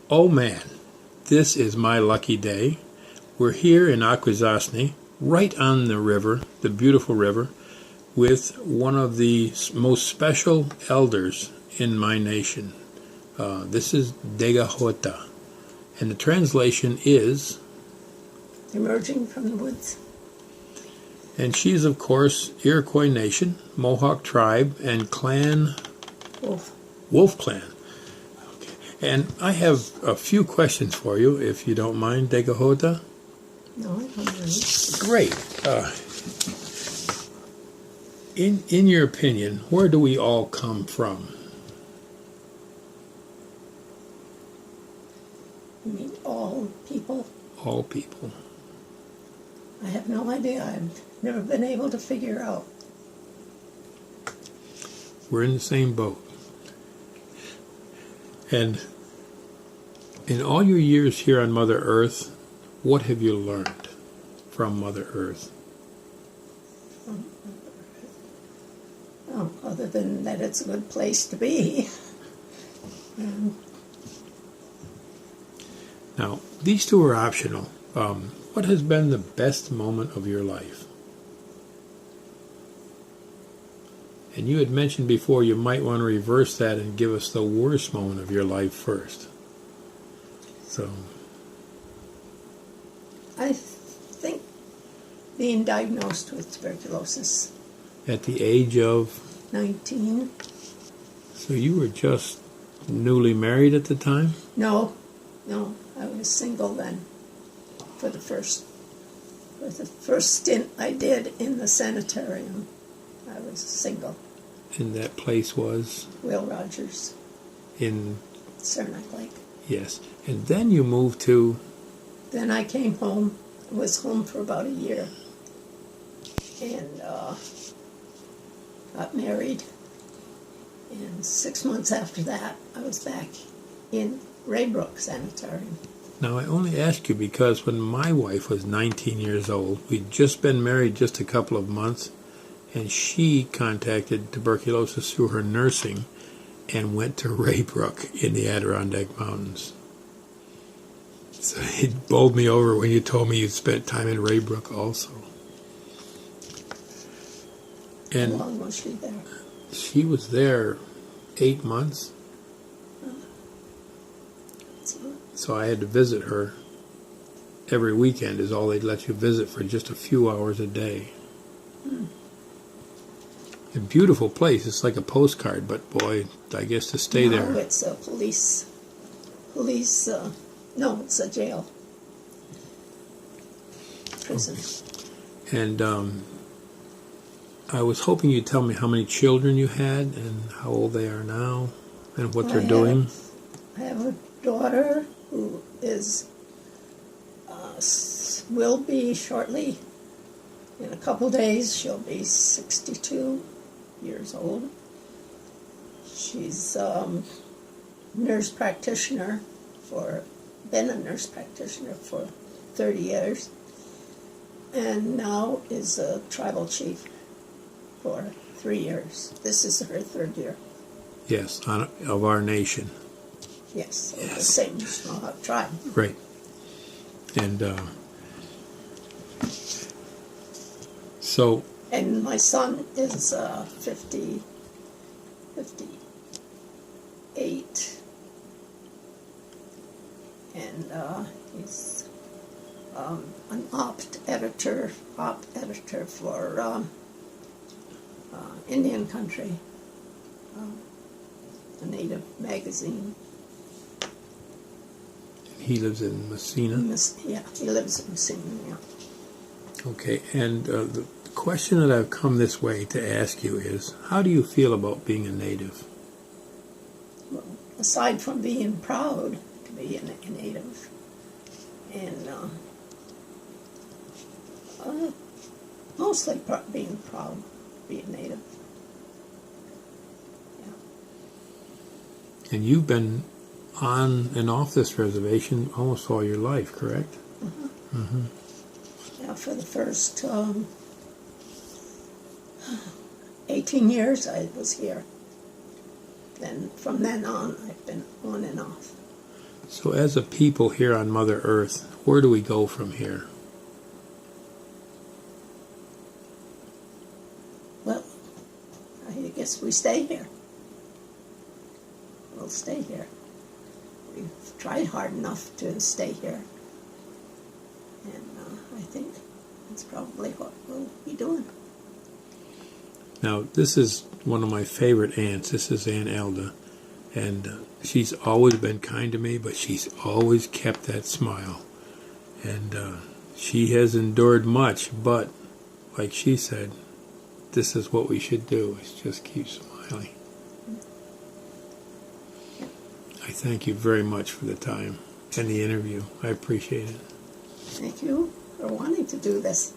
Oh man, this is my lucky day. We're here in Akwesasne, right on the river, the beautiful river, with one of the most special elders in my nation. This is Hota, and the translation is Emerging from the woods. And she's, of course, Iroquois Nation, Mohawk tribe, and clan... Wolf Clan. Okay. And I have a few questions for you, if you don't mind, Hota. No, I don't mind. Great. In your opinion, where do we all come from? You mean all people? All people. I have no idea. I've never been able to figure out. We're in the same boat. And in all your years here on Mother Earth, what have you learned from Mother Earth? Oh, other than that it's a good place to be. Now, these two are optional. What has been the best moment of your life? And you had mentioned before you might want to reverse that and give us the worst moment of your life first. So, I think being diagnosed with tuberculosis. at the age of... 19. So you were just newly married at the time? No, I was single then. For the first stint I did in the sanitarium, I was single. And that place was? Will Rogers. In? Saranac Lake. Yes. And then you moved to? Then I came home. I was home for about a year. And got married. And 6 months after that, I was back in Raybrook Sanitarium. Now, I only ask you because when my wife was 19 years old, we'd just been married just a couple of months, and she contacted tuberculosis through her nursing and went to Raybrook in the Adirondack Mountains. So it bowled me over when you told me you'd spent time in Raybrook also. And how long was she there? She was there 8 months. So I had to visit her every weekend is all they'd let you visit for just a few hours a day. A beautiful place. It's like a postcard, but boy, I guess to stay there. No, it's a police, no, it's a jail. Prison. Okay. And I was hoping you'd tell me how many children you had and how old they are now and what they're doing. I have a daughter who is, will be shortly, in a couple days, she'll be 62 years old. She's nurse practitioner been a nurse practitioner for 30 years, and now is a tribal chief for 3 years. This is her 3rd year. Yes, of our nation. Yes, of the same Mohawk tribe. Right. And so... And my son is 58, and he's an op editor for Indian Country, a native magazine. He lives in Messina? Yeah, he lives in Messina, yeah. Okay, and the question that I've come this way to ask you is, how do you feel about being a native? Well, aside from being proud to be a native, and mostly being proud to be a native. Yeah. And you've been on and off this reservation almost all your life, correct? Mm-hmm. Mm-hmm. Yeah, for the first 18 years I was here. Then from then on, I've been on and off. So as a people here on Mother Earth, where do we go from here? Well, I guess we stay here. We'll stay here. We've tried hard enough to stay here. And I think that's probably what we'll be doing. Now, this is one of my favorite aunts. This is Aunt Elda. And she's always been kind to me, but she's always kept that smile. And she has endured much, but like she said, this is what we should do, is just keep smiling. I thank you very much for the time and the interview. I appreciate it. Thank you for wanting to do this.